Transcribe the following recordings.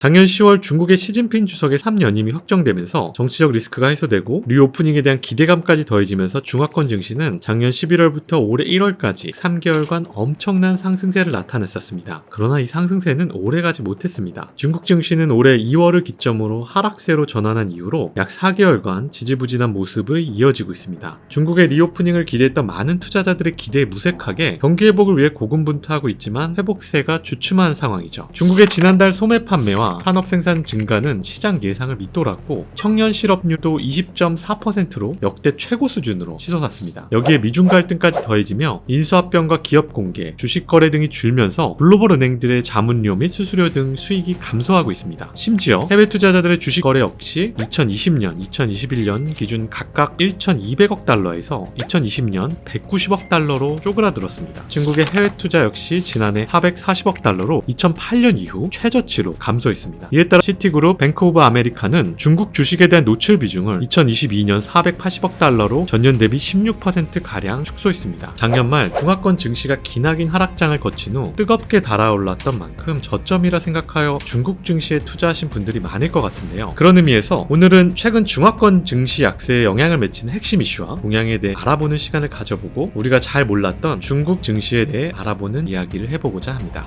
작년 10월 중국의 시진핑 주석의 3연임이 확정되면서 정치적 리스크가 해소되고 리오프닝에 대한 기대감까지 더해지면서 중화권 증시는 작년 11월부터 올해 1월까지 3개월간 엄청난 상승세를 나타냈었습니다. 그러나 이 상승세는 오래가지 못했습니다. 중국 증시는 올해 2월을 기점으로 하락세로 전환한 이후로 약 4개월간 지지부진한 모습이 이어지고 있습니다. 중국의 리오프닝을 기대했던 많은 투자자들의 기대에 무색하게 경기 회복을 위해 고군분투하고 있지만 회복세가 주춤한 상황이죠. 중국의 지난달 소매 판매와 산업 생산 증가는 시장 예상을 밑돌았고 청년 실업률도 20.4%로 역대 최고 수준으로 치솟았습니다. 여기에 미중 갈등까지 더해지며 인수합병과 기업 공개, 주식 거래 등이 줄면서 글로벌 은행들의 자문료 및 수수료 등 수익이 감소하고 있습니다. 심지어 해외 투자자들의 주식 거래 역시 2020년, 2021년 기준 각각 1,200억 달러에서 2020년 190억 달러로 쪼그라들었습니다. 중국의 해외 투자 역시 지난해 440억 달러로 2008년 이후 최저치로 감소했습니다. 이에 따라 시티그룹, 뱅크 오브 아메리카는 중국 주식에 대한 노출 비중을 2022년 480억 달러로 전년 대비 16%가량 축소했습니다. 작년 말 중화권 증시가 기나긴 하락장을 거친 후 뜨겁게 달아올랐던 만큼 저점이라 생각하여 중국 증시에 투자하신 분들이 많을 것 같은데요. 그런 의미에서 오늘은 최근 중화권 증시 약세에 영향을 미치는 핵심 이슈와 동향에 대해 알아보는 시간을 가져보고 우리가 잘 몰랐던 중국 증시에 대해 알아보는 이야기를 해보고자 합니다.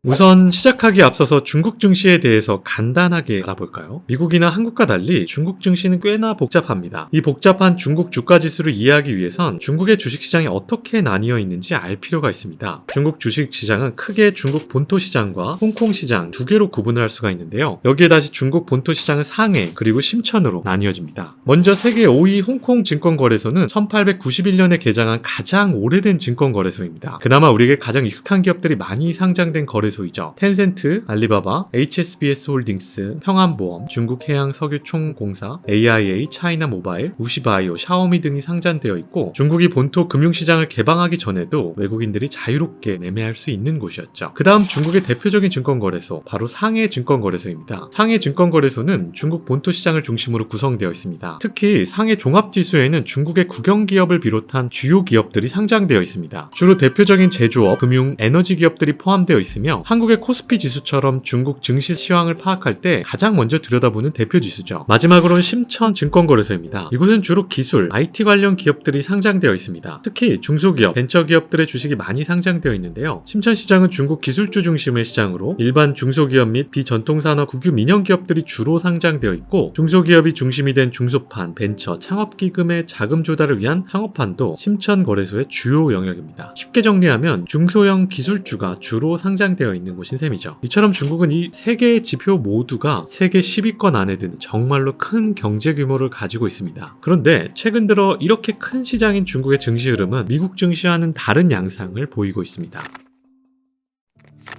우선 시작하기에 앞서서 중국 증시에 대해서 간단하게 알아볼까요? 미국이나 한국과 달리 중국 증시는 꽤나 복잡합니다. 이 복잡한 중국 주가지수를 이해하기 위해선 중국의 주식시장이 어떻게 나뉘어 있는지 알 필요가 있습니다. 중국 주식시장은 크게 중국 본토시장과 홍콩시장 두 개로 구분을 할 수가 있는데요. 여기에 다시 중국 본토시장은 상해 그리고 심천으로 나뉘어집니다. 먼저 세계 5위 홍콩 증권거래소는 1891년에 개장한 가장 오래된 증권거래소입니다. 그나마 우리에게 가장 익숙한 기업들이 많이 상장된 거래소이죠. 텐센트, 알리바바, HSBS 홀딩스, 평안보험, 중국해양석유총공사, AIA, 차이나모바일, 우시바이오, 샤오미 등이 상장되어 있고 중국이 본토 금융시장을 개방하기 전에도 외국인들이 자유롭게 매매할 수 있는 곳이었죠. 그 다음 중국의 대표적인 증권거래소, 바로 상해 증권거래소입니다. 상해 증권거래소는 중국 본토 시장을 중심으로 구성되어 있습니다. 특히 상해 종합지수에는 중국의 국영기업을 비롯한 주요 기업들이 상장되어 있습니다. 주로 대표적인 제조업, 금융, 에너지 기업들이 포함되어 있으며 한국의 코스피 지수처럼 중국 증시 시황을 파악할 때 가장 먼저 들여다보는 대표 지수죠. 마지막으로는 심천 증권거래소입니다. 이곳은 주로 기술, IT 관련 기업들이 상장되어 있습니다. 특히 중소기업, 벤처기업들의 주식이 많이 상장되어 있는데요. 심천시장은 중국 기술주 중심의 시장으로 일반 중소기업 및 비전통산업 국유 민영기업들이 주로 상장되어 있고 중소기업이 중심이 된 중소판, 벤처, 창업기금의 자금 조달을 위한 창업판도 심천거래소의 주요 영역입니다. 쉽게 정리하면 중소형 기술주가 주로 상장되어 있는 곳인 셈이죠. 이처럼 중국은 이 세 개의 지표 모두가 세계 10위권 안에 드는 정말로 큰 경제 규모를 가지고 있습니다. 그런데 최근 들어 이렇게 큰 시장인 중국의 증시 흐름은 미국 증시와는 다른 양상을 보이고 있습니다.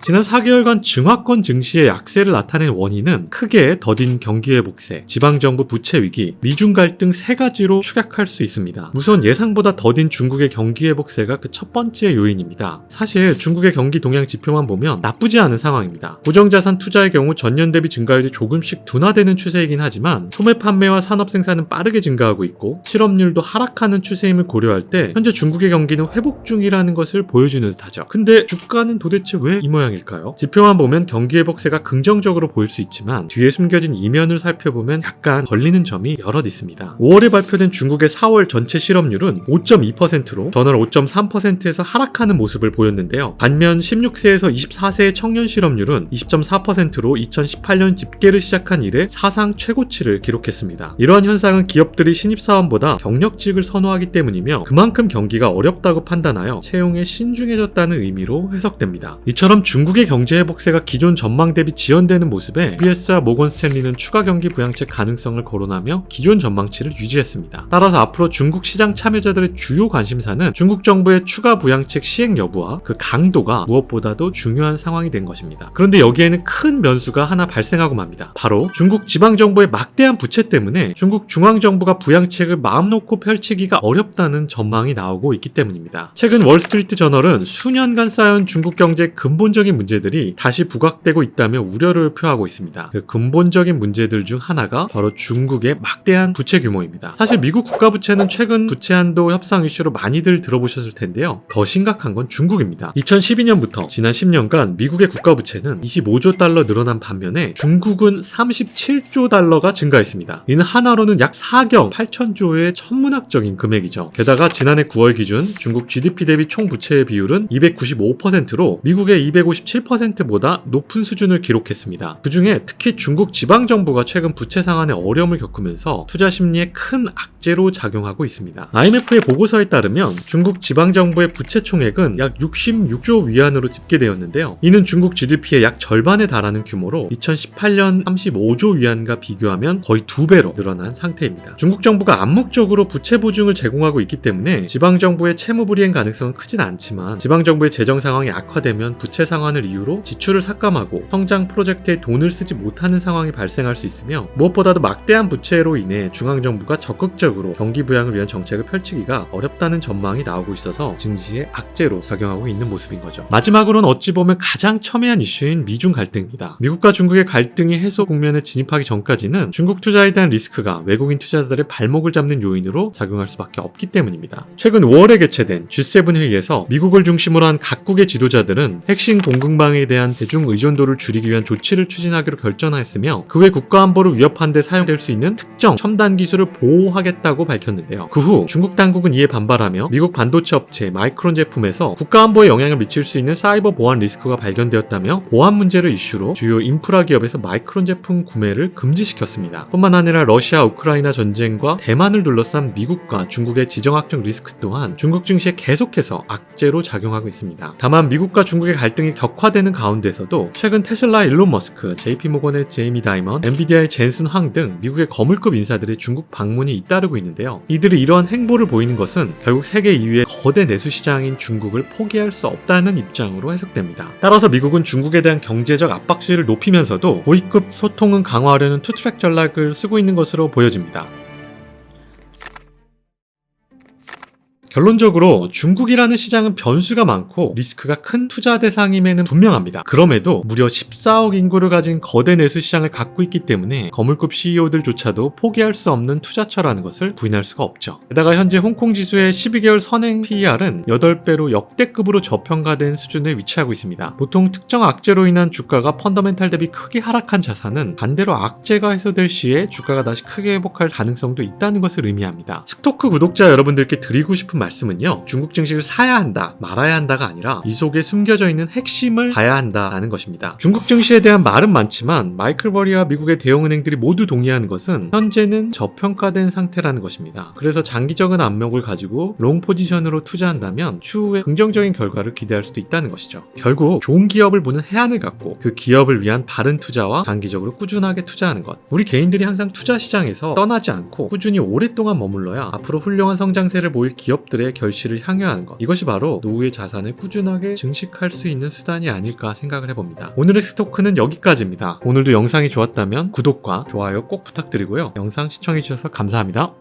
지난 4개월간 중화권 증시의 약세를 나타낸 원인은 크게 더딘 경기회복세, 지방정부 부채위기, 미중 갈등 세 가지로 축약할 수 있습니다. 우선 예상보다 더딘 중국의 경기회복세가 그 첫 번째 요인입니다. 사실 중국의 경기 동향 지표만 보면 나쁘지 않은 상황입니다. 고정자산 투자의 경우 전년 대비 증가율이 조금씩 둔화되는 추세이긴 하지만 소매 판매와 산업 생산은 빠르게 증가하고 있고 실업률도 하락하는 추세임을 고려할 때 현재 중국의 경기는 회복 중이라는 것을 보여주는 듯하죠. 근데 주가는 도대체 왜 이 모양일까요? 지표만 보면 경기 회복세가 긍정적으로 보일 수 있지만 뒤에 숨겨진 이면을 살펴보면 약간 걸리는 점이 여럿 있습니다. 5월에 발표된 중국의 4월 전체 실업률은 5.2%로 전월 5.3%에서 하락하는 모습을 보였는데요. 반면 16세에서 24세의 청년 실업률은 20.4%로 2018년 집계를 시작한 이래 사상 최고치를 기록했습니다. 이러한 현상은 기업들이 신입사원보다 경력직을 선호하기 때문이며 그만큼 경기가 어렵다고 판단하여 채용에 신중해졌다는 의미로 해석됩니다. 이처럼 중국의 경제 회복세가 기존 전망 대비 지연되는 모습에 UBS와 모건 스탠리는 추가 경기 부양책 가능성을 거론하며 기존 전망치를 유지했습니다. 따라서 앞으로 중국 시장 참여자들의 주요 관심사는 중국 정부의 추가 부양책 시행 여부와 그 강도가 무엇보다도 중요한 상황이 된 것입니다. 그런데 여기에는 큰 변수가 하나 발생하고 맙니다. 바로 중국 지방정부의 막대한 부채 때문에 중국 중앙정부가 부양책을 마음 놓고 펼치기가 어렵다는 전망이 나오고 있기 때문입니다. 최근 월스트리트 저널은 수년간 쌓여온 중국 경제의 근본적인 문제들이 다시 부각되고 있다며 우려를 표하고 있습니다. 그 근본적인 문제들 중 하나가 바로 중국의 막대한 부채 규모입니다. 사실 미국 국가 부채는 최근 부채 한도 협상 이슈로 많이들 들어보셨을 텐데요. 더 심각한 건 중국입니다. 2012년부터 지난 10년간 미국의 국가 부채는 25조 달러 늘어난 반면에 중국은 37조 달러가 증가했습니다. 이는 하나로는 약 4경 8천조의 천문학적인 금액이죠. 게다가 지난해 9월 기준 중국 GDP 대비 총 부채의 비율은 295%로 미국의 257%보다 높은 수준을 기록했습니다. 그 중에 특히 중국 지방정부가 최근 부채 상환에 어려움을 겪으면서 투자 심리에 큰 악재로 작용하고 있습니다. IMF의 보고서에 따르면 중국 지방정부의 부채 총액은 약 66조 위안으로 집계되었는데요. 이는 중국 GDP의 약 절반에 달하는 규모로 2018년 35조 위안과 비교하면 거의 2배로 늘어난 상태입니다. 중국 정부가 암묵적으로 부채 보증을 제공하고 있기 때문에 지방정부의 채무 불이행 가능성은 크진 않지만 지방정부의 재정 상황이 악화되면 부채 상환을 이유로 지출을 삭감하고 성장 프로젝트에 돈을 쓰지 못하는 상황이 발생할 수 있으며 무엇보다도 막대한 부채로 인해 중앙정부가 적극적으로 경기 부양을 위한 정책을 펼치기가 어렵다는 전망이 나오고 있어서 증시에 악재로 작용하고 있는 모습인 거죠. 마지막으로는 어찌 보면 가장 첨예한 이슈인 미중 갈등입니다. 미국과 중국의 갈등이 해소 국면에 진입하기 전까지는 중국 투자에 대한 리스크가 외국인 투자자들의 발목을 잡는 요인으로 작용할 수밖에 없기 때문입니다. 최근 5월에 개최된 G7 회의에서 미국을 중심으로 한 각국의 지도자들은 핵심 공급망에 대한 대중 의존도를 줄이기 위한 조치를 추진하기로 결정하였으며 그 외 국가 안보를 위협하는 데 사용될 수 있는 특정 첨단 기술을 보호하겠다고 밝혔는데요. 그 후 중국 당국은 이에 반발하며 미국 반도체 업체 마이크론 제품에서 국가 안보에 영향을 미칠 수 있는 사이버 보안 리스크가 발견되었다며 보안 문제를 이슈로 주요 인프라 기업에서 마이크론 제품 구매를 금지시켰습니다. 뿐만 아니라 러시아 우크라이나 전쟁과 대만을 둘러싼 미국과 중국의 지정학적 리스크 또한 중국 증시에 계속해서 악재로 작용하고 있습니다. 다만 미국과 중국의 갈등이 격화되는 가운데서도 최근 테슬라 일론 머스크, JP모건의 제이미 다이먼, 엔비디아의 젠슨 황 등 미국의 거물급 인사들의 중국 방문이 잇따르고 있는데요. 이들이 이러한 행보를 보이는 것은 결국 세계 2위의 거대 내수 시장인 중국을 포기할 수 없다는 입장으로 해석됩니다. 따라서 미국은 중국에 대한 경제적 압박 수위를 높이면서도 고위급 소통은 강화하려는 투트랙 전략을 쓰고 있는 것으로 보여집니다. 결론적으로 중국이라는 시장은 변수가 많고 리스크가 큰 투자 대상임에는 분명합니다. 그럼에도 무려 14억 인구를 가진 거대 내수 시장을 갖고 있기 때문에 거물급 CEO들조차도 포기할 수 없는 투자처라는 것을 부인할 수가 없죠. 게다가 현재 홍콩 지수의 12개월 선행 PER은 8배로 역대급으로 저평가된 수준에 위치하고 있습니다. 보통 특정 악재로 인한 주가가 펀더멘탈 대비 크게 하락한 자산은 반대로 악재가 해소될 시에 주가가 다시 크게 회복할 가능성도 있다는 것을 의미합니다. 스토크 구독자 여러분들께 드리고 싶은 말씀은요, 중국 증시를 사야 한다, 말아야 한다가 아니라 이 속에 숨겨져 있는 핵심을 봐야 한다라는 것입니다. 중국 증시에 대한 말은 많지만 마이클 버리와 미국의 대형은행들이 모두 동의하는 것은 현재는 저평가된 상태라는 것입니다. 그래서 장기적인 압력을 가지고 롱 포지션으로 투자한다면 추후에 긍정적인 결과를 기대할 수도 있다는 것이죠. 결국 좋은 기업을 보는 해안을 갖고 그 기업을 위한 바른 투자와 장기적으로 꾸준하게 투자하는 것, 우리 개인들이 항상 투자 시장에서 떠나지 않고 꾸준히 오랫동안 머물러야 앞으로 훌륭한 성장세를 보일 기업들의 결실을 향유하는 것, 이것이 바로 노후의 자산을 꾸준하게 증식할 수 있는 수단이 아닐까 생각을 해봅니다. 오늘의 스토크는 여기까지입니다. 오늘도 영상이 좋았다면 구독과 좋아요 꼭 부탁드리고요. 영상 시청해주셔서 감사합니다.